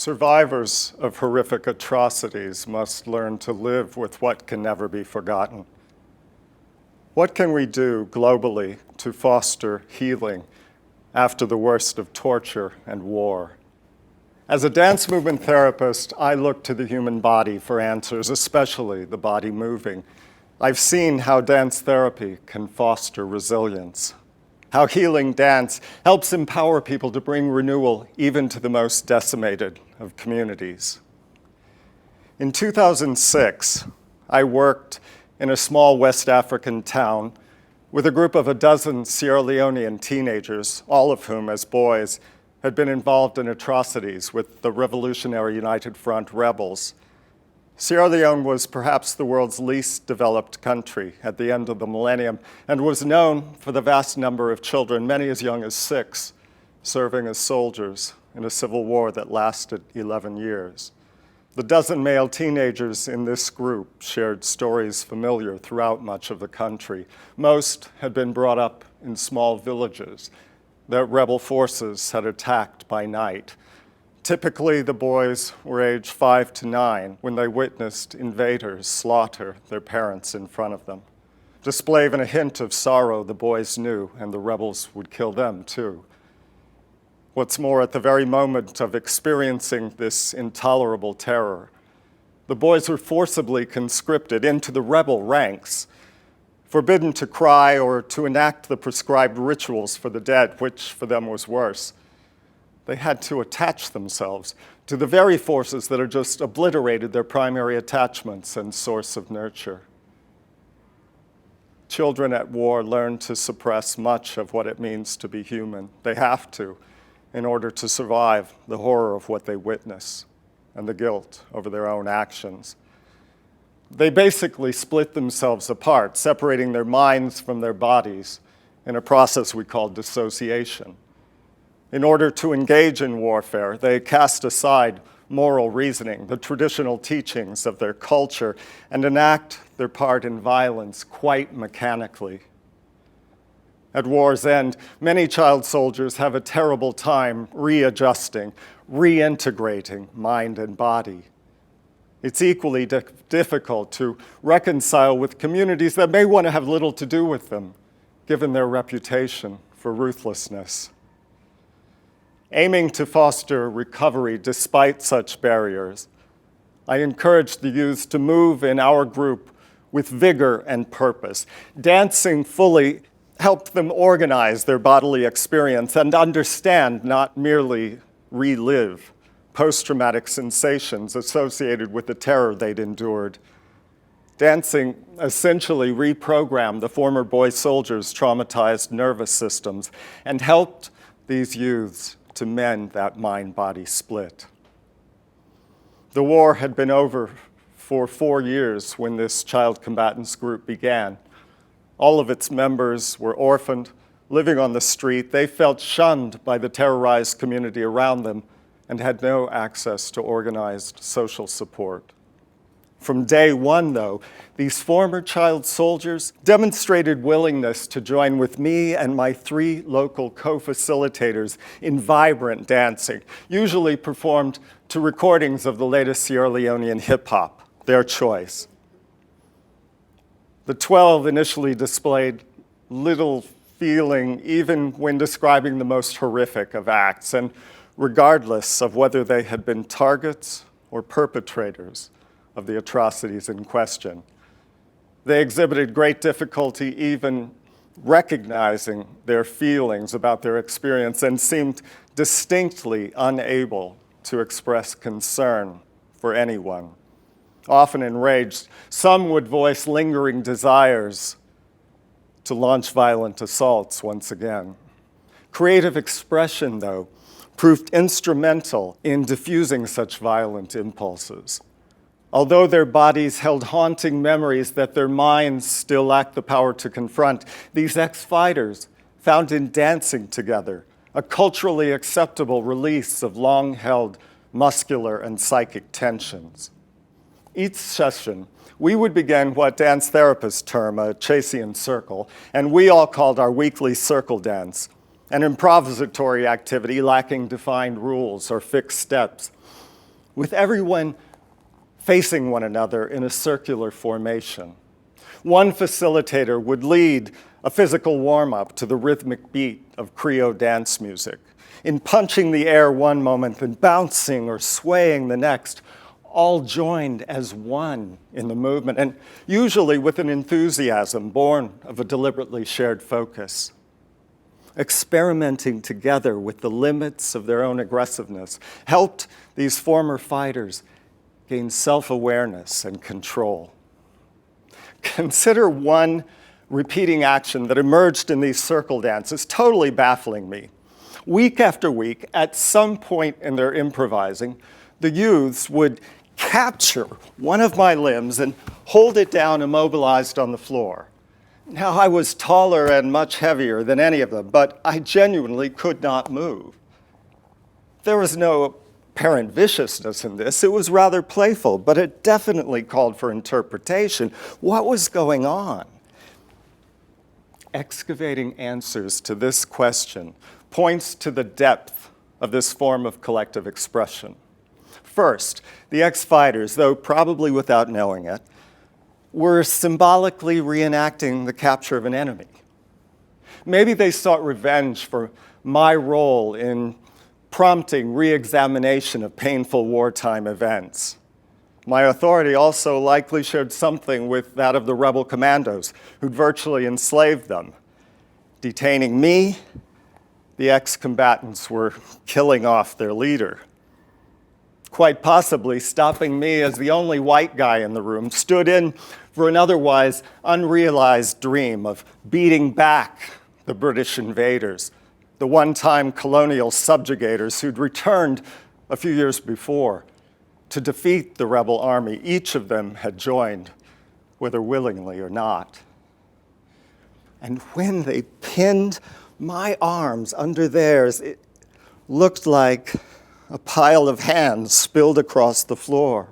Survivors of horrific atrocities must learn to live with what can never be forgotten. What can we do globally to foster healing after the worst of torture and war? As a dance movement therapist, I look to the human body for answers, especially the body moving. I've seen how dance therapy can foster resilience, how healing dance helps empower people to bring renewal even to the most decimated of communities. In 2006, I worked in a small West African town with a group of a dozen Sierra Leonean teenagers, all of whom, as boys, had been involved in atrocities with the Revolutionary United Front rebels. Sierra Leone was perhaps the world's least developed country at the end of the millennium and was known for the vast number of children, many as young as 6, serving as soldiers in a civil war that lasted 11 years. The dozen male teenagers in this group shared stories familiar throughout much of the country. Most had been brought up in small villages that rebel forces had attacked by night. Typically, the boys were aged 5 to 9 when they witnessed invaders slaughter their parents in front of them. Display even a hint of sorrow, the boys knew, and the rebels would kill them too. What's more, at the very moment of experiencing this intolerable terror, the boys were forcibly conscripted into the rebel ranks, forbidden to cry or to enact the prescribed rituals for the dead, which for them was worse. They had to attach themselves to the very forces that had just obliterated their primary attachments and source of nurture. Children at war learn to suppress much of what it means to be human. They have to, in order to survive the horror of what they witness and the guilt over their own actions. They basically split themselves apart, separating their minds from their bodies in a process we call dissociation. In order to engage in warfare, they cast aside moral reasoning, the traditional teachings of their culture, and enact their part in violence quite mechanically. At war's end, many child soldiers have a terrible time readjusting, reintegrating mind and body. It's equally difficult to reconcile with communities that may want to have little to do with them, given their reputation for ruthlessness. Aiming to foster recovery despite such barriers, I encourage the youth to move in our group with vigor and purpose. Dancing fully helped them organize their bodily experience and understand, not merely relive, post-traumatic sensations associated with the terror they'd endured. Dancing essentially reprogrammed the former boy soldiers' traumatized nervous systems and helped these youths to mend that mind-body split. The war had been over for 4 years when this child combatants group began. All of its members were orphaned, living on the street. They felt shunned by the terrorized community around them and had no access to organized social support. From day one, though, these former child soldiers demonstrated willingness to join with me and my 3 local co-facilitators in vibrant dancing, usually performed to recordings of the latest Sierra Leonean hip-hop, their choice. The 12 initially displayed little feeling even when describing the most horrific of acts, and regardless of whether they had been targets or perpetrators of the atrocities in question. They exhibited great difficulty even recognizing their feelings about their experience and seemed distinctly unable to express concern for anyone. Often enraged, some would voice lingering desires to launch violent assaults once again. Creative expression, though, proved instrumental in diffusing such violent impulses. Although their bodies held haunting memories that their minds still lacked the power to confront, these ex-fighters found in dancing together a culturally acceptable release of long-held muscular and psychic tensions. Each session, we would begin what dance therapists term a Chasian circle, and we all called our weekly circle dance, an improvisatory activity lacking defined rules or fixed steps. with everyone facing one another in a circular formation. One facilitator would lead a physical warm-up to the rhythmic beat of Creole dance music, in punching the air one moment and bouncing or swaying the next, all joined as one in the movement, and usually with an enthusiasm born of a deliberately shared focus. Experimenting together with the limits of their own aggressiveness helped these former fighters gain self-awareness and control. Consider one repeating action that emerged in these circle dances, totally baffling me. Week after week, at some point in their improvising, the youths would capture one of my limbs and hold it down immobilized on the floor. Now, I was taller and much heavier than any of them, but I genuinely could not move. There was no apparent viciousness in this. It was rather playful, but it definitely called for interpretation. What was going on? Excavating answers to this question points to the depth of this form of collective expression. First, the ex-fighters, though probably without knowing it, were symbolically reenacting the capture of an enemy. Maybe they sought revenge for my role in prompting re-examination of painful wartime events. My authority also likely shared something with that of the rebel commandos who'd virtually enslaved them. Detaining me, the ex-combatants were killing off their leader. Quite possibly stopping me as the only white guy in the room stood in for an otherwise unrealized dream of beating back the British invaders, the one-time colonial subjugators who'd returned a few years before to defeat the rebel army each of them had joined, whether willingly or not. And when they pinned my arms under theirs, it looked like a pile of hands spilled across the floor.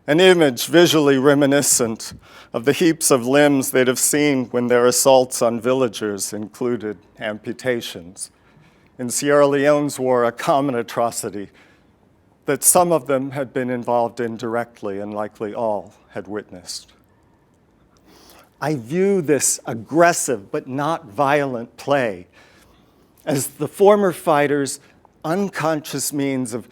An image visually reminiscent of the heaps of limbs they'd have seen when their assaults on villagers included amputations. In Sierra Leone's war, a common atrocity that some of them had been involved in directly and likely all had witnessed. I view this aggressive but not violent play as the former fighters' unconscious means of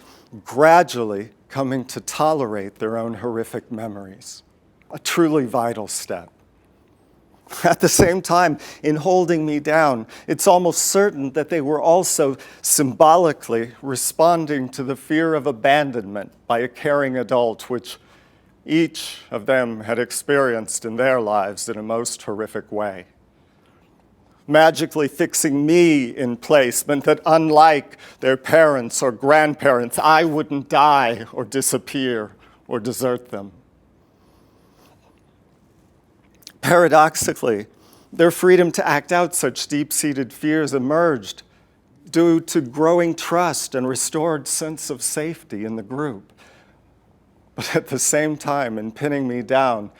gradually coming to tolerate their own horrific memories, a truly vital step. At the same time, in holding me down, it's almost certain that they were also symbolically responding to the fear of abandonment by a caring adult, which each of them had experienced in their lives in a most horrific way. Magically fixing me in place meant that unlike their parents or grandparents, I wouldn't die or disappear or desert them. Paradoxically, their freedom to act out such deep-seated fears emerged due to growing trust and restored sense of safety in the group. But at the same time, in pinning me down,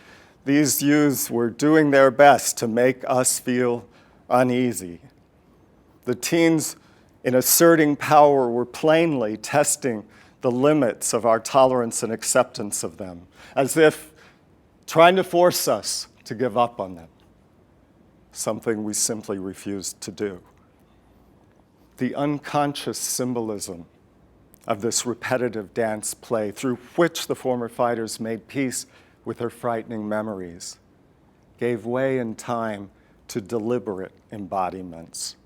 these youths were doing their best to make us feel uneasy. The teens, in asserting power, were plainly testing the limits of our tolerance and acceptance of them, as if trying to force us to give up on them, something we simply refused to do. The unconscious symbolism of this repetitive dance play through which the former fighters made peace with their frightening memories gave way in time to deliberate embodiments.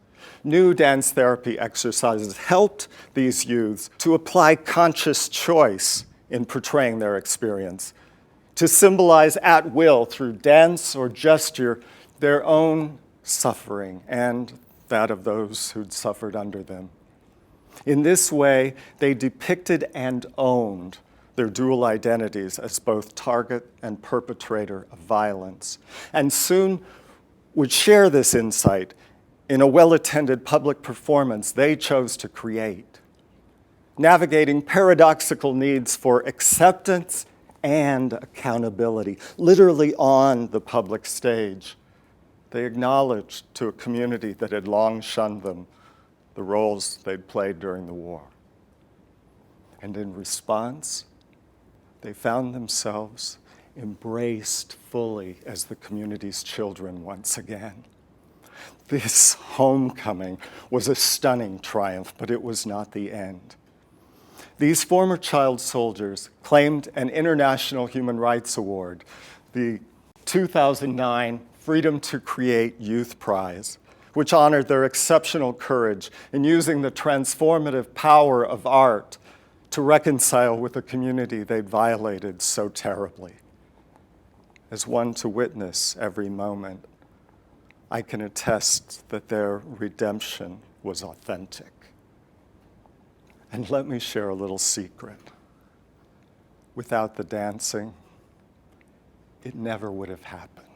New dance therapy exercises helped these youths to apply conscious choice in portraying their experience, to symbolize at will through dance or gesture their own suffering and that of those who'd suffered under them. In this way, they depicted and owned their dual identities as both target and perpetrator of violence, and soon would share this insight in a well-attended public performance they chose to create, navigating paradoxical needs for acceptance and accountability, literally on the public stage. They acknowledged to a community that had long shunned them the roles they'd played during the war. And in response, they found themselves embraced fully as the community's children once again. This homecoming was a stunning triumph, but it was not the end. These former child soldiers claimed an International Human Rights Award, the 2009 Freedom to Create Youth Prize, which honored their exceptional courage in using the transformative power of art to reconcile with a community they'd violated so terribly. As one to witness every moment, I can attest that their redemption was authentic. And let me share a little secret. Without the dancing, it never would have happened.